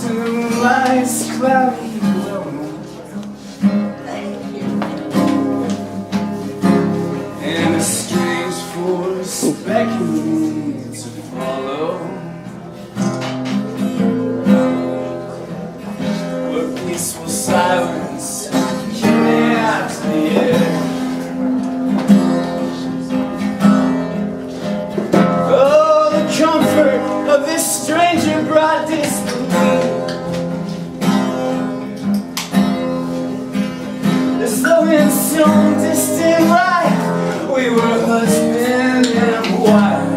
and the moonlight's cloudy. And a strange force beckoning me to follow. Where peaceful silence kidnaps the air. Oh, the comfort of this stranger brought disbelief. As though in some distant life we were husband and wife.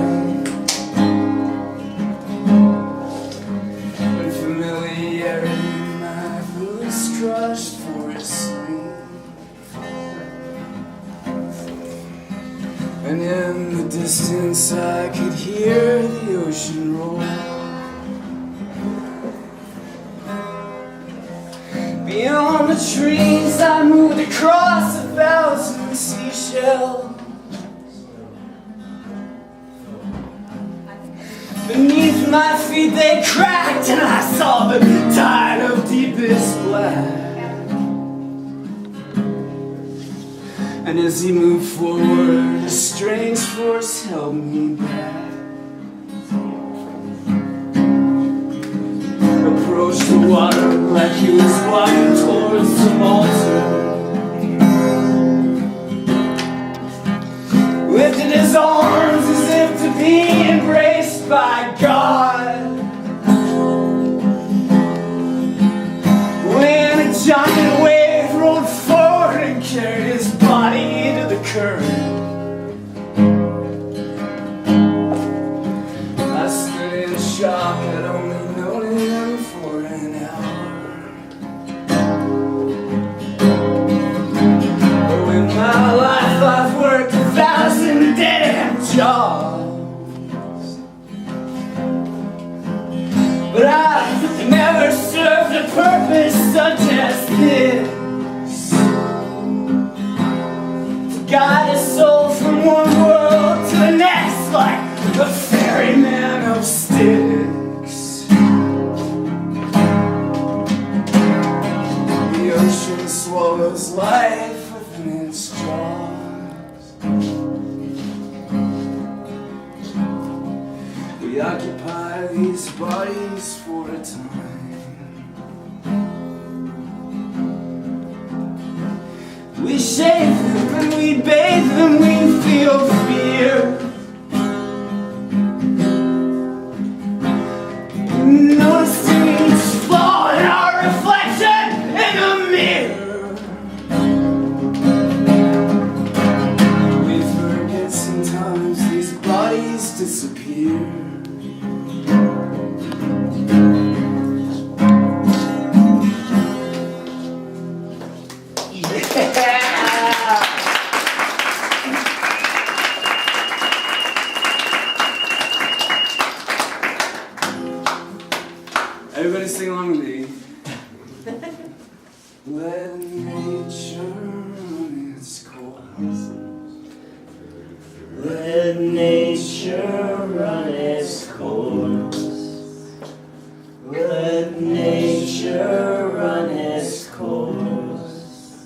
When familiarity my voice crushed for its sleep. And in the distance I could hear the ocean roar. Beyond the trees I moved across 1,000 seashells. Beneath my feet they cracked and I saw the tide of deepest black. And as he moved forward, a strange force held me back. Approached the water like he was walking towards some altar. Lifted his arms as if to be embraced by God. When a giant wave rolled forward and carried his body to the current. I stood in shock, I'd only known him for an hour. But in my life I've worked 1,000 dead-end jobs. But I've never served a purpose such as this. Guide a soul from one world to the next like a ferryman of sticks. The ocean swallows life within its jaws. We occupy these bodies for a time. We shave them and we bathe them, we feel fear. Noticing each flaw in our reflection in the mirror. We forget sometimes these bodies disappear. Everybody sing along with me. Let nature run its course. Let nature run its course. Let nature run its course.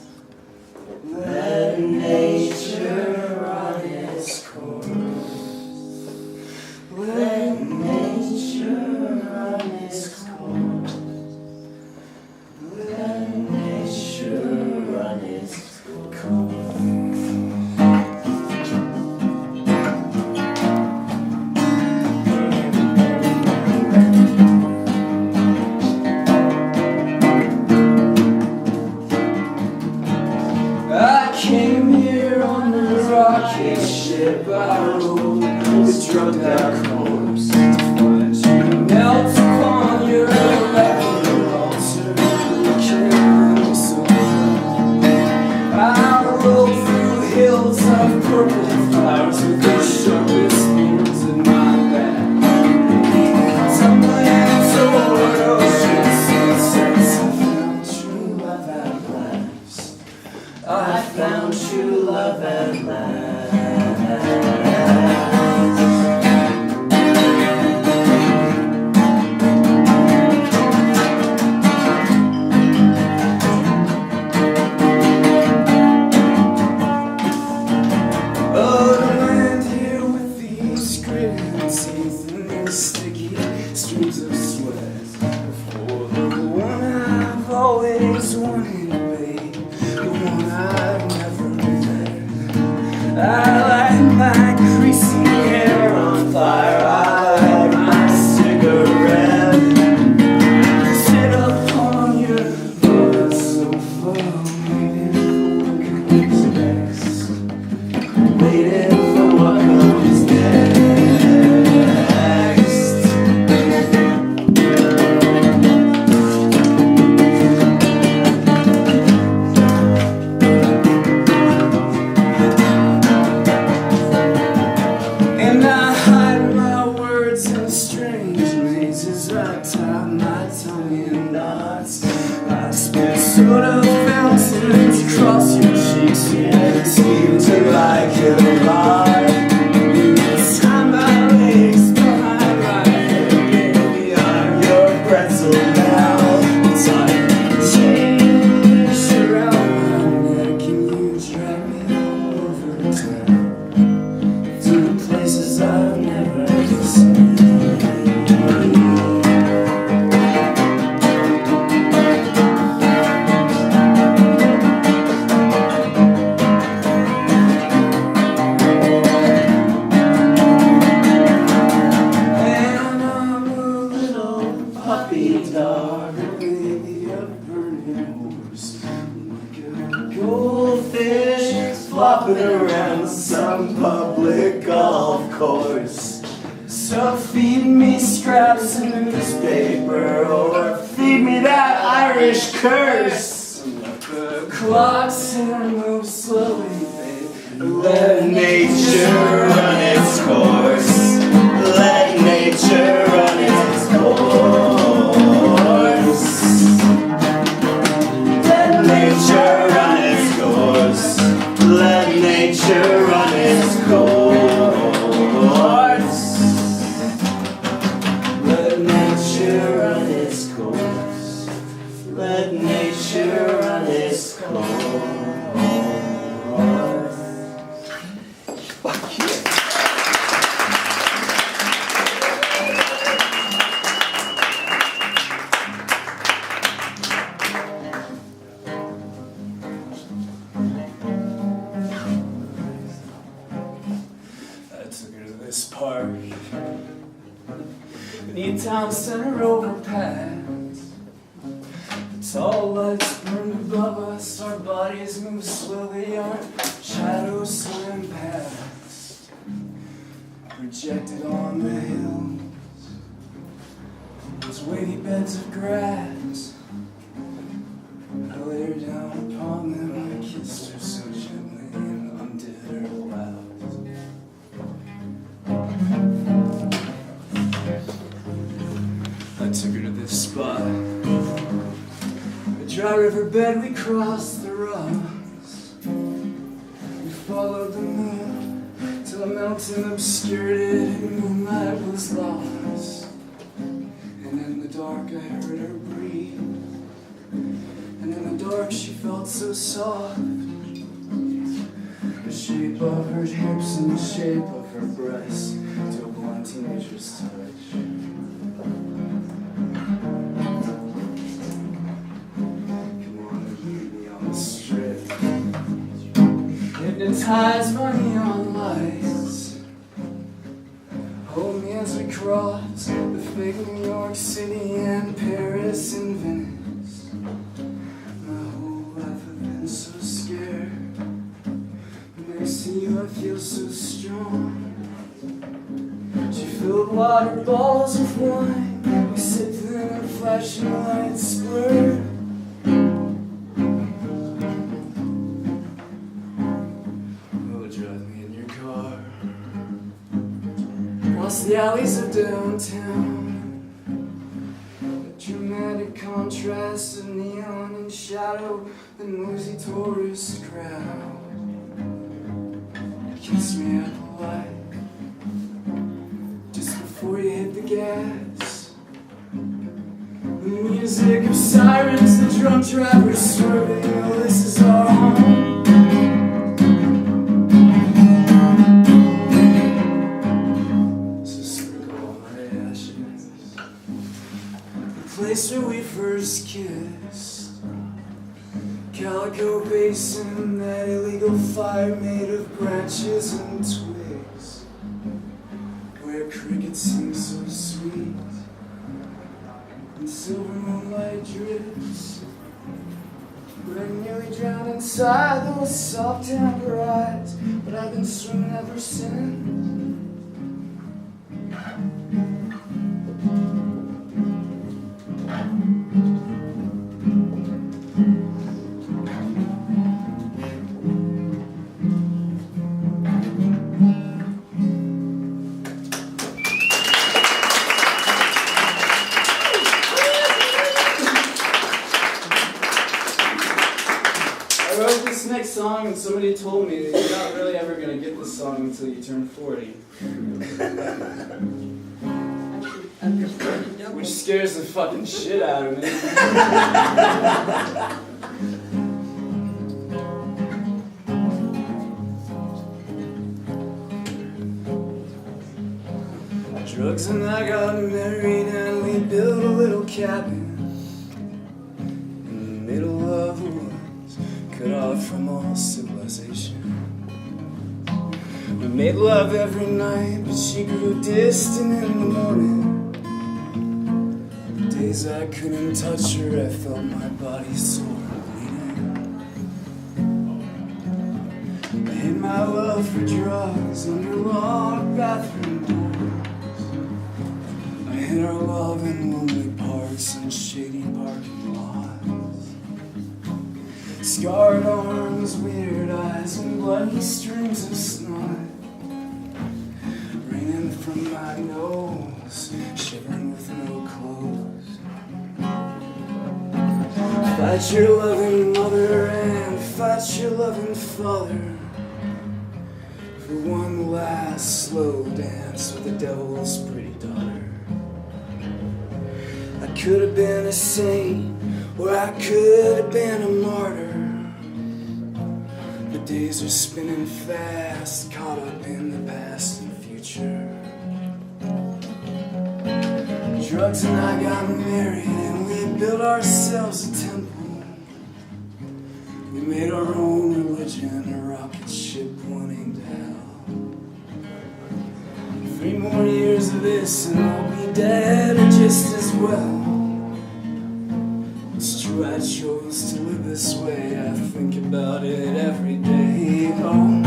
Let nature run its course. Let nature run its course. Let nature run its course. tying knots. I spit soda fountains across your cheeks, and you seem to like it a lot. Tie my legs behind my head, baby, I'm your pretzel now. It's like chains around my neck, and you drag me all over town to the places I've never seen. Puppy dog, or maybe a burning horse, like a goldfish flopping around some public golf course. So feed me scraps of newspaper, or feed me that Irish curse. The clock's gonna move slowly, babe. Let nature run its course. Let nature run its course. Let nature run its course. Let nature run its course. Let nature run its course. Let nature run its course. Fuck yeah. I took her to this park beneath town center overpass. The tall lights burned above us, our bodies move slowly, our shadows swim past. Projected on the hills, those wavy beds of grass. I laid her down upon them, I kissed her so gently and undid her blouse. I took her to this spot, a dry riverbed, we crossed the rocks. We followed the moon till a mountain obscured it and moonlight was lost. And in the dark I heard her breathe, and in the dark she felt so soft. The shape of her hips and the shape of her breasts to a blind teenager's touch. Come on, meet me on the strip. Hypnotized by neon lights. Hold me as we cross the fake New York City and Paris and Venice. My whole life I've been so scared. When I see you I feel so strong. She filled water balls with wine. We sipped them in flashing lights blur. Oh, drive me in your car across the alleys of downtown. A dramatic contrast of neon and shadow, the noisy tourist crowd. Kiss me at the light just before you hit the gas. The music of sirens, the drunk drivers swerving. Oh, this is our home. So sprinkle all my ashes, the place where we first kissed. Calico basin, that illegal fire made of branches and twigs, where crickets sing so sweet and silver moonlight drips. We're nearly drowned inside those soft amber eyes, but I've been swimming ever since. next song, and somebody told me that you're not really ever gonna get this song until you turn 40. Which scares the fucking shit out of me. Drugs and I got married and we built a little cabin in the middle of the woods, cut off from all civilization. We made love every night, but she grew distant in the morning. The days I couldn't touch her, I felt my body sore bleeding. I hid my love for drugs under locked bathroom doors. I hid our love in lonely parks and shady parking lots. Scarred arms, weird eyes, and bloody streams of snot raining from my nose, shivering with no clothes. Fight your loving mother and fight your loving father for one last slow dance with the devil's pretty daughter. I could have been a saint, or I could have been a martyr. The days are spinning fast, caught up in the past and future. Drugs and I got married and we built ourselves a temple. We made our own religion, a rocket ship pointing to hell. 3 more years of this and I'll be dead or just as well. It's true, I chose to live this way. I think about it every day. Oh.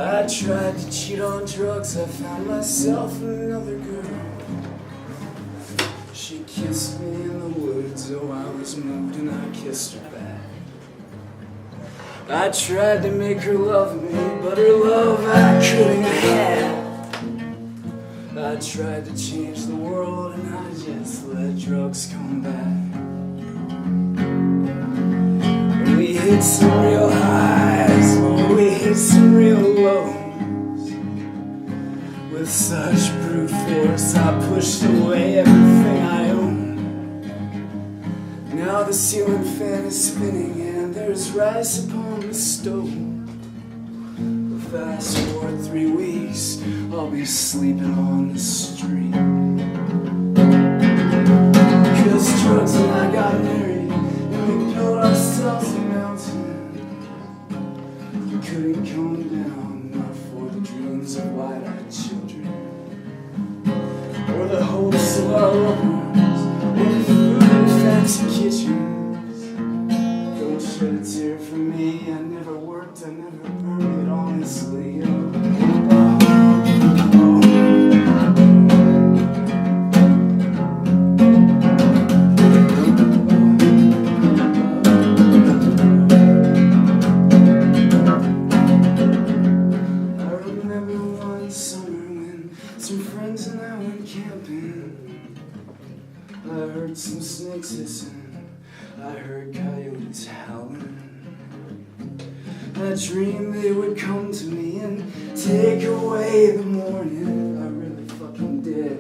I tried to cheat on drugs, I found myself another girl. She kissed me in the woods, oh I was moved and I kissed her back. I tried to make her love me, but her love I couldn't have. I tried to change the world and I just let drugs come back. And we hit some real highs, oh we hit some real lows. With such brute force I pushed away everything I owned. Now the ceiling fan is spinning and there's rice upon the stove. But fast forward 3 weeks, I'll be sleeping on the street. 'Cause drugs and I got married and we built ourselves a mountain. We couldn't come down, not for the dreams of wide-eyed children, or the hopes of our loved ones, or the food in fancy kitchens. Don't shed a tear for me, I never worked, I never earned it honestly. Some friends and I went camping. I heard some snakes hissing, I heard coyotes howling. I dreamed they would come to me and take away the morning. I really fucking did.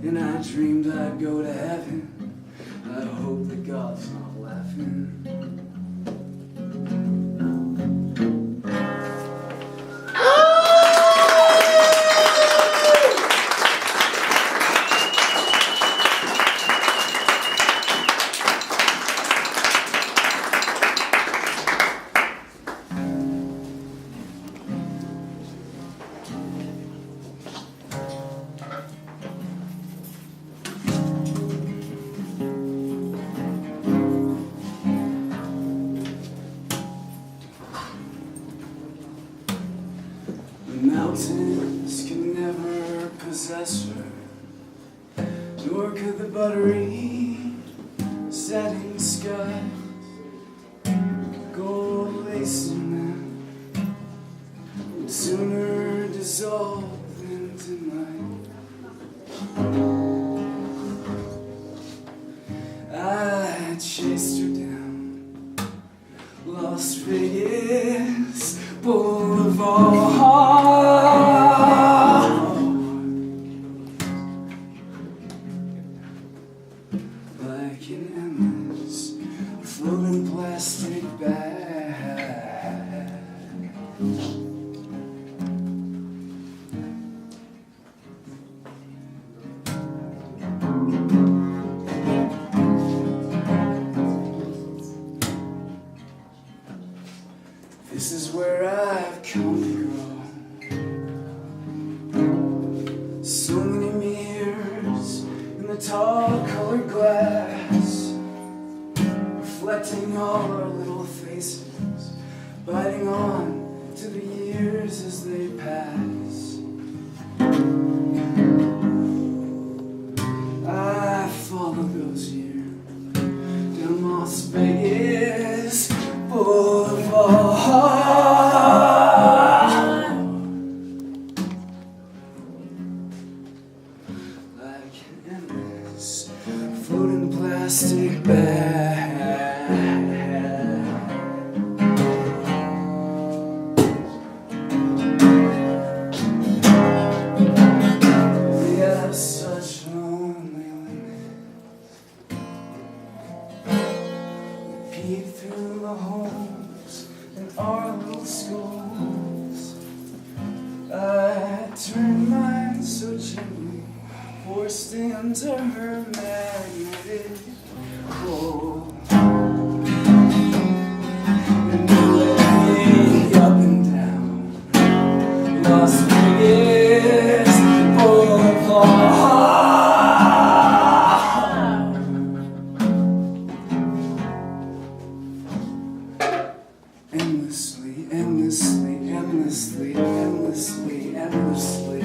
And I dreamed I'd go to heaven. I hope that God's not laughing. Mountains can never possess her, nor could the buttery setting skies, gold lace in them. I chased her down Las Vegas Boulevard like an endless floating plastic bag. This is where I've come to grow. So many mirrors in the tall colored glass, reflecting all our little faces, biting on to the years as they pass. I follow those years down Las Vegas Boulevard like an endless floating plastic bag. We have such lonely lives. We peek through the holes in our little schools. I turned mine so gently, forced into her magnetic hole. And looking up and down Las Vegas Boulevard, endlessly, endlessly, endlessly, endlessly, endlessly.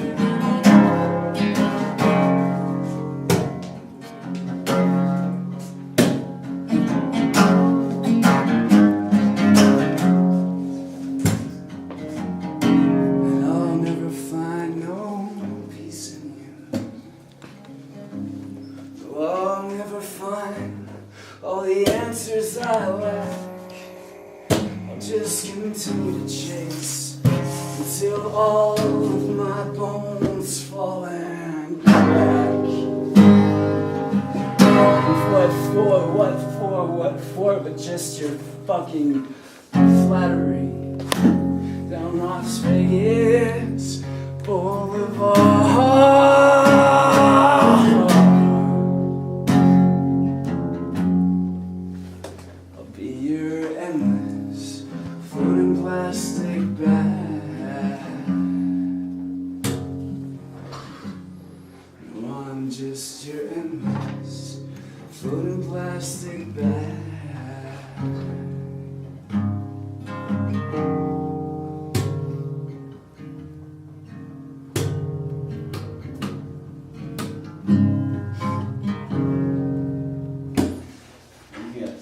And I'll never find no peace in you. Though I'll never find all the answers I lack. I'll just continue to chase until all of my bones fall and crack. What for, but just your fucking flattery down Las Vegas Boulevard. I'll be your endless floating plastic bag. No, I'm just your endless floating plastic bag. Yes.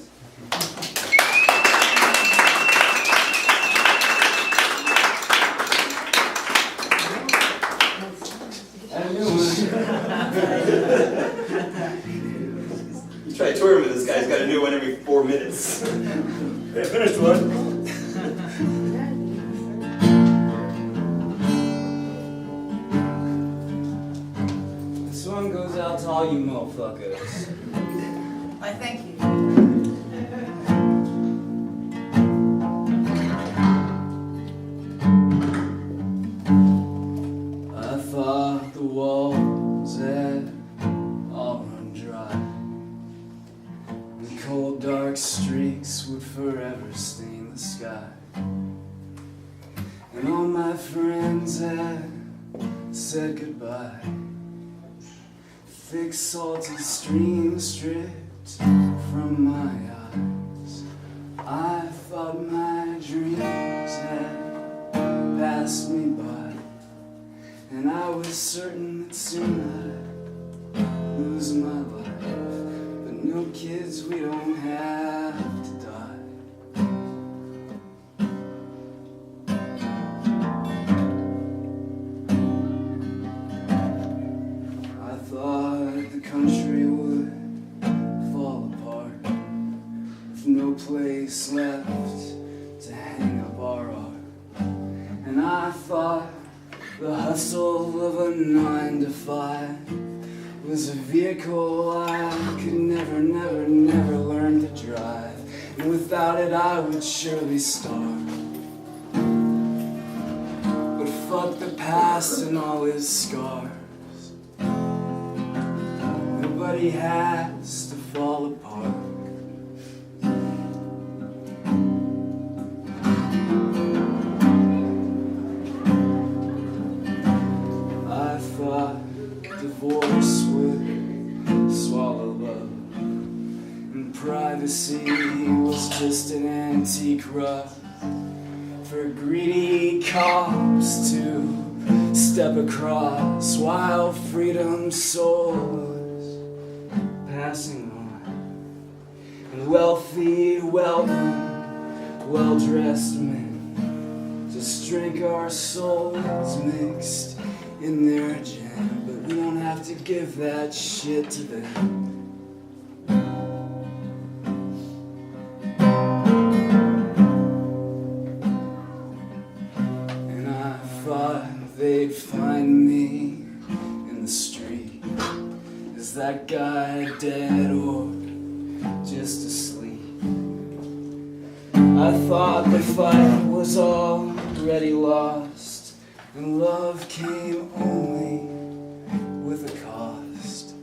You try touring with this guy, he's got a new one every 4 minutes. Hey, finished one. This one goes out to all you motherfuckers. Why, thank you. I thought the walls had all run dry. The cold dark streaks would forever stain the sky. And all my friends had said goodbye. Thick salty streams dripped from my eyes. I thought my dreams had passed me by, and I was certain that soon I'd lose my life. But no kids, we don't have to die. I thought the country would fall apart. place left to hang up our art. And I thought the hustle of a 9 to 5 was a vehicle I could never learn to drive. And without it I would surely starve. But fuck the past and all its scars. Nobody has to fall apart. I thought divorce would swallow love, and privacy was just an antique rug for greedy cops to step across while freedom's soul was passing on. And wealthy, well-dressed men just drink our souls mixed in their jam. But we don't have to give that shit to them. And I thought they'd find me in the street. Is that guy dead or just asleep? I thought the fight was already lost, and love came only with a cost.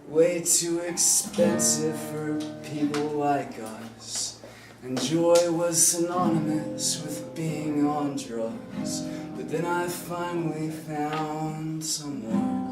Way too expensive for people like us. And joy was synonymous with being on drugs. But then I finally found someone.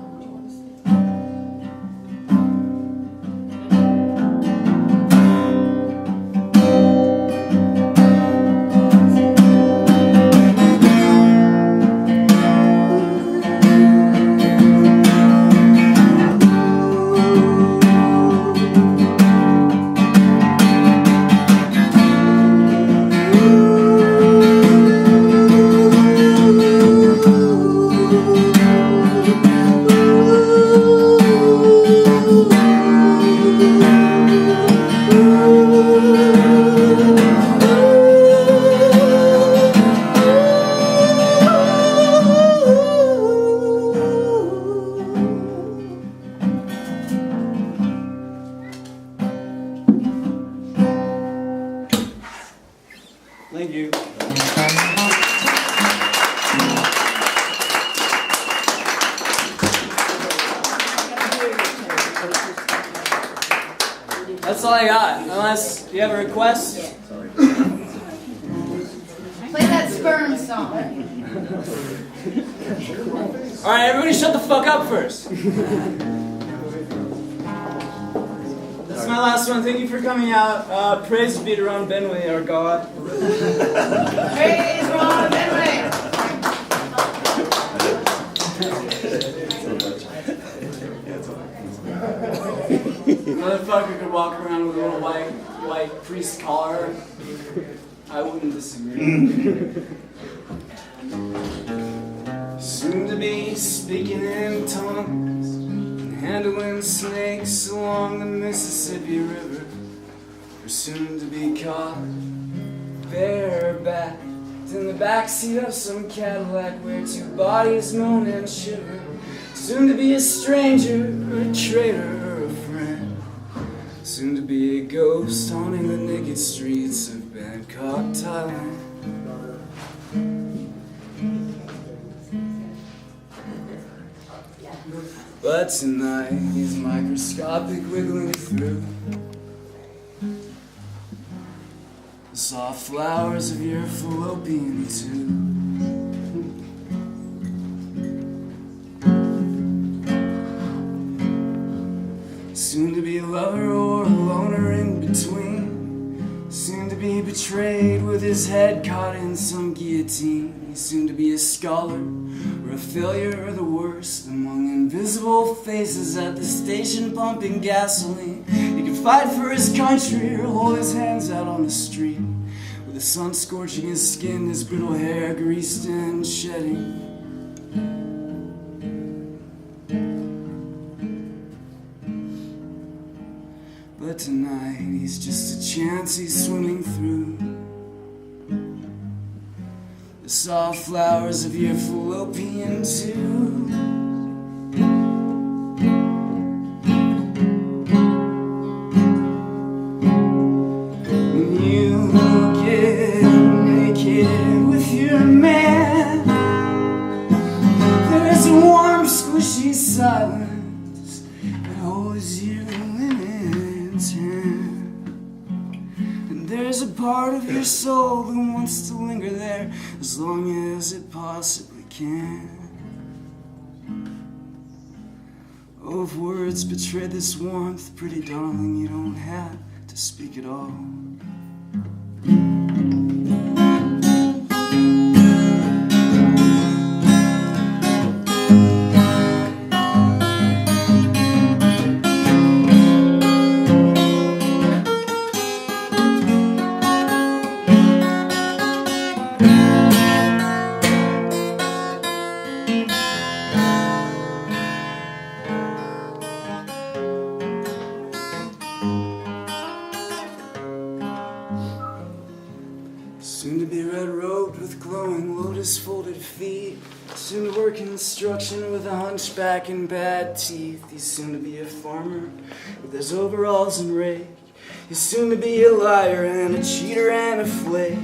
Thank you. That's all I got. Unless you have a request. Play that sperm song. Alright, everybody shut the fuck up first. That's my last one. Thank you for coming out. Praise be to Ron Benway, our God. Praise Ron Benway. Motherfucker could walk around with a little white priest collar. I wouldn't disagree. Soon to be speaking in tongues and handling snakes along the Mississippi River. We're soon to be caught barebacked in the backseat of some Cadillac where two bodies moan and shiver. Soon to be a stranger, or a traitor, or a friend. Soon to be a ghost haunting the naked streets of Bangkok, Thailand. But tonight he's microscopic, wiggling through the soft flowers of your fallopian tube. Soon to be a lover or a loner in between. Soon to be betrayed with his head caught in some guillotine. He's soon to be a scholar or a failure or the worst among invisible faces at the station pumping gasoline. He can fight for his country or hold his hands out on the street with the sun scorching his skin, his brittle hair greased and shedding. But But tonight he's just a chance he's swimming through the soft flowers of your fallopian tube. When you get naked with your man, there's a warm, squishy silence that holds you in its hand. And there's a part of your soul that wants to linger there as long as it possibly can. Oh, if words betray this warmth, pretty darling, you don't have to speak at all. Soon to be red-robed with glowing lotus-folded feet. Soon to work construction with a hunchback and bad teeth. He's soon to be a farmer with his overalls and rake. He's soon to be a liar and a cheater and a flake.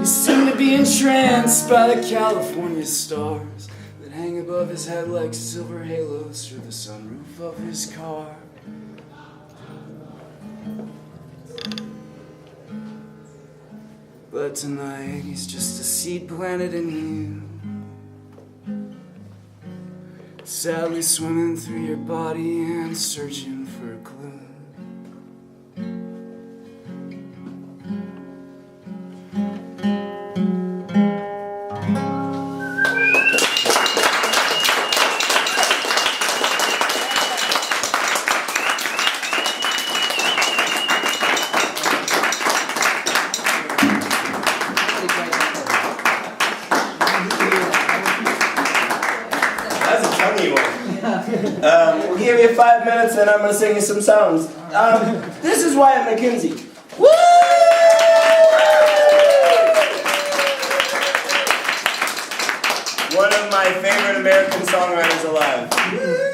He's soon to be entranced by the California stars that hang above his head like silver halos through the sunroof of his car. But tonight he's just a seed planted in you, sadly swimming through your body and searching for a clue. That's a chunky one. We'll give you 5 minutes and I'm going to sing you some songs. This is Wyatt McKenzie. Woo! One of my favorite American songwriters alive.